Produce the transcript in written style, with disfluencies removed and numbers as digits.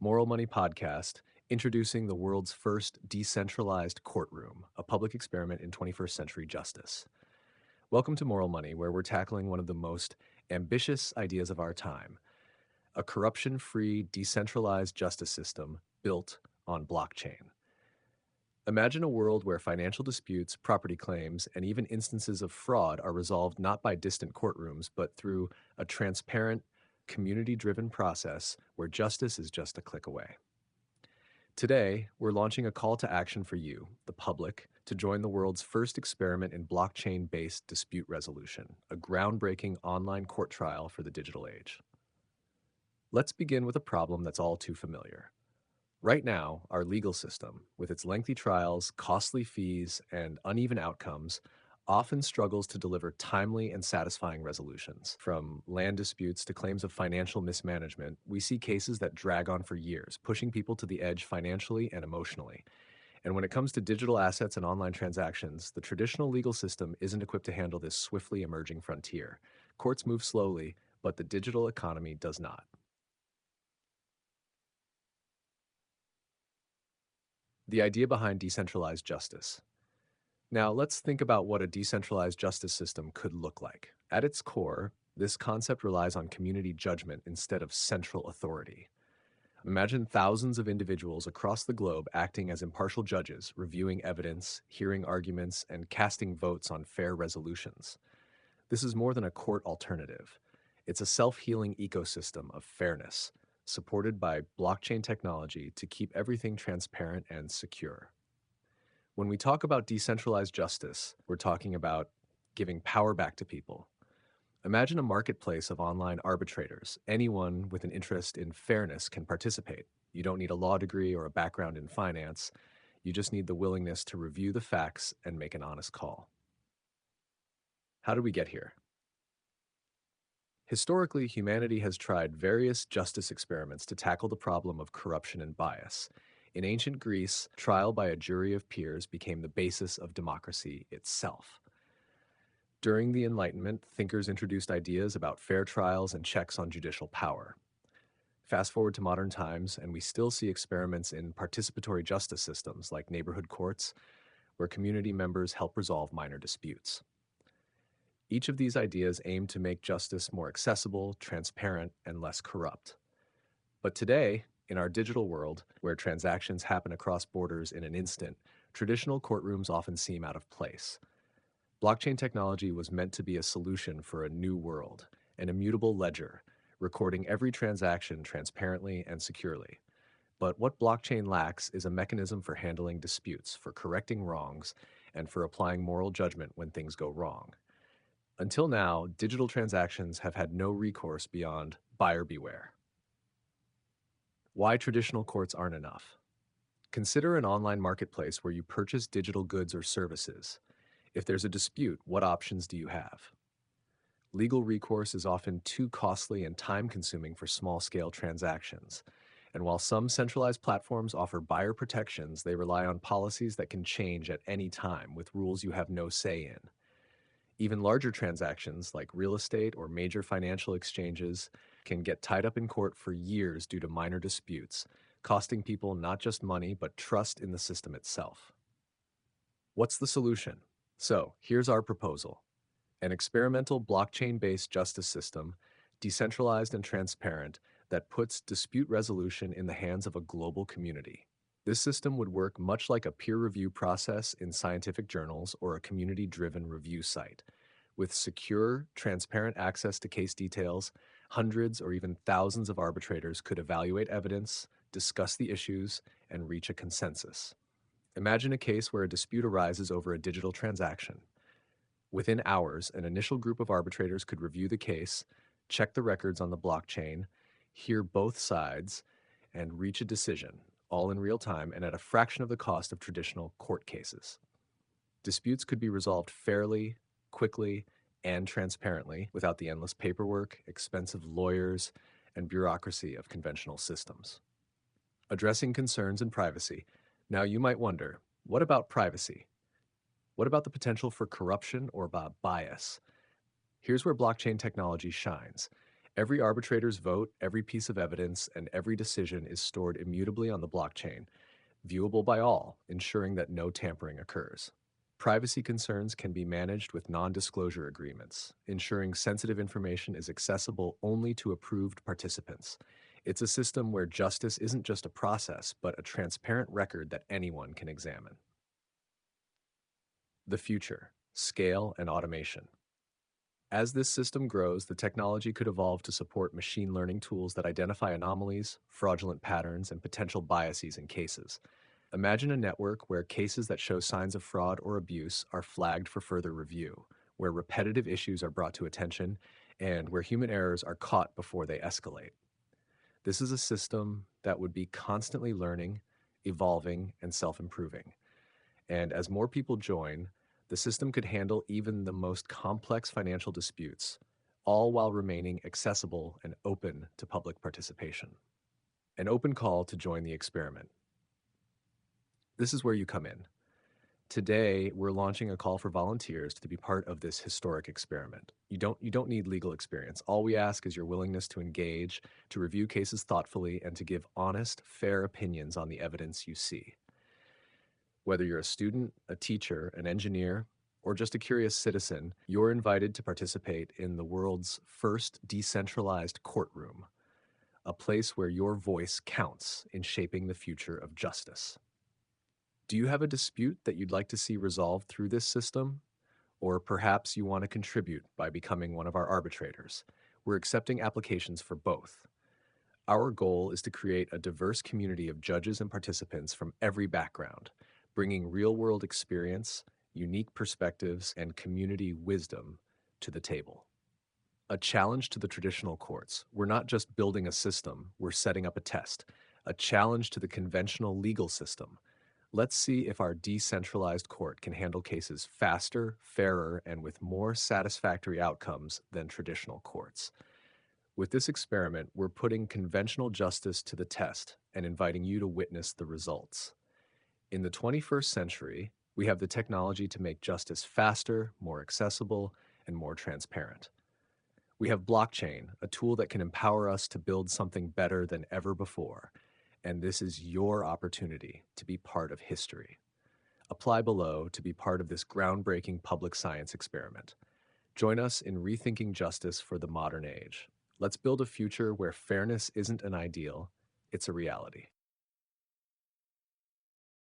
Moral Money podcast, introducing the world's first decentralized courtroom, a public experiment in 21st century justice. Welcome to Moral Money, where we're tackling one of the most ambitious ideas of our time, a corruption free, decentralized justice system built on blockchain. Imagine a world where financial disputes, property claims, and even instances of fraud are resolved not by distant courtrooms, but through a transparent, community driven process where justice is just a click away. Today, we're launching a call to action for you, the public, to join the world's first experiment in blockchain based dispute resolution, a groundbreaking online court trial for the digital age. Let's begin with a problem that's all too familiar. Right now, our legal system, with its lengthy trials, costly fees, and uneven outcomes, often struggles to deliver timely and satisfying resolutions. From land disputes to claims of financial mismanagement, we see cases that drag on for years, pushing people to the edge financially and emotionally. And when it comes to digital assets and online transactions, the traditional legal system isn't equipped to handle this swiftly emerging frontier. Courts move slowly, but the digital economy does not. The idea behind decentralized justice. Now, let's think about what a decentralized justice system could look like. At its core, this concept relies on community judgment instead of central authority. Imagine thousands of individuals across the globe acting as impartial judges, reviewing evidence, hearing arguments, and casting votes on fair resolutions. This is more than a court alternative. It's a self-healing ecosystem of fairness, supported by blockchain technology to keep everything transparent and secure. When we talk about decentralized justice, we're talking about giving power back to people. Imagine a marketplace of online arbitrators. Anyone with an interest in fairness can participate. You don't need a law degree or a background in finance. You just need the willingness to review the facts and make an honest call. How did we get here? Historically, humanity has tried various justice experiments to tackle the problem of corruption and bias. In ancient Greece, trial by a jury of peers became the basis of democracy itself. During the Enlightenment, thinkers introduced ideas about fair trials and checks on judicial power. Fast forward to modern times, and we still see experiments in participatory justice systems like neighborhood courts, where community members help resolve minor disputes. Each of these ideas aim to make justice more accessible, transparent, and less corrupt. But today, in our digital world, where transactions happen across borders in an instant, traditional courtrooms often seem out of place. Blockchain technology was meant to be a solution for a new world, an immutable ledger, recording every transaction transparently and securely. But what blockchain lacks is a mechanism for handling disputes, for correcting wrongs, and for applying moral judgment when things go wrong. Until now, digital transactions have had no recourse beyond buyer beware. Why traditional courts aren't enough. Consider an online marketplace where you purchase digital goods or services. If there's a dispute, what options do you have? Legal recourse is often too costly and time-consuming for small-scale transactions. And while some centralized platforms offer buyer protections, they rely on policies that can change at any time with rules you have no say in. Even larger transactions, like real estate or major financial exchanges, can get tied up in court for years due to minor disputes, costing people not just money, but trust in the system itself. What's the solution? So, here's our proposal. An experimental blockchain-based justice system, decentralized and transparent, that puts dispute resolution in the hands of a global community. This system would work much like a peer review process in scientific journals or a community-driven review site. With secure, transparent access to case details, hundreds or even thousands of arbitrators could evaluate evidence, discuss the issues, and reach a consensus. Imagine a case where a dispute arises over a digital transaction. Within hours, an initial group of arbitrators could review the case, check the records on the blockchain, hear both sides, and reach a decision, all in real time and at a fraction of the cost of traditional court cases. Disputes could be resolved fairly, quickly, and transparently without the endless paperwork, expensive lawyers, and bureaucracy of conventional systems. Addressing concerns and privacy. Now you might wonder, what about privacy? What about the potential for corruption or bias? Here's where blockchain technology shines. Every arbitrator's vote, every piece of evidence, and every decision is stored immutably on the blockchain, viewable by all, ensuring that no tampering occurs. Privacy concerns can be managed with non disclosure agreements, ensuring sensitive information is accessible only to approved participants. It's a system where justice isn't just a process, but a transparent record that anyone can examine. The future, scale, and automation. As this system grows, the technology could evolve to support machine learning tools that identify anomalies, fraudulent patterns, and potential biases in cases. Imagine a network where cases that show signs of fraud or abuse are flagged for further review, where repetitive issues are brought to attention, and where human errors are caught before they escalate. This is a system that would be constantly learning, evolving, and self improving. And as more people join, the system could handle even the most complex financial disputes, all while remaining accessible and open to public participation. An open call to join the experiment. This is where you come in. Today, we're launching a call for volunteers to be part of this historic experiment. You don't need legal experience. All we ask is your willingness to engage, to review cases thoughtfully, and to give honest, fair opinions on the evidence you see. Whether you're a student, a teacher, an engineer, or just a curious citizen, you're invited to participate in the world's first decentralized courtroom, a place where your voice counts in shaping the future of justice. Do you have a dispute that you'd like to see resolved through this system? Or perhaps you want to contribute by becoming one of our arbitrators. We're accepting applications for both. Our goal is to create a diverse community of judges and participants from every background, bringing real world experience, unique perspectives, and community wisdom to the table. A challenge to the traditional courts. We're not just building a system, we're setting up a test. A challenge to the conventional legal system. Let's see if our decentralized court can handle cases faster, fairer, and with more satisfactory outcomes than traditional courts. With this experiment, we're putting conventional justice to the test and inviting you to witness the results. In the 21st century, we have the technology to make justice faster, more accessible, and more transparent. We have blockchain, a tool that can empower us to build something better than ever before. And this is your opportunity to be part of history. Apply below to be part of this groundbreaking public science experiment. Join us in rethinking justice for the modern age. Let's build a future where fairness isn't an ideal, it's a reality.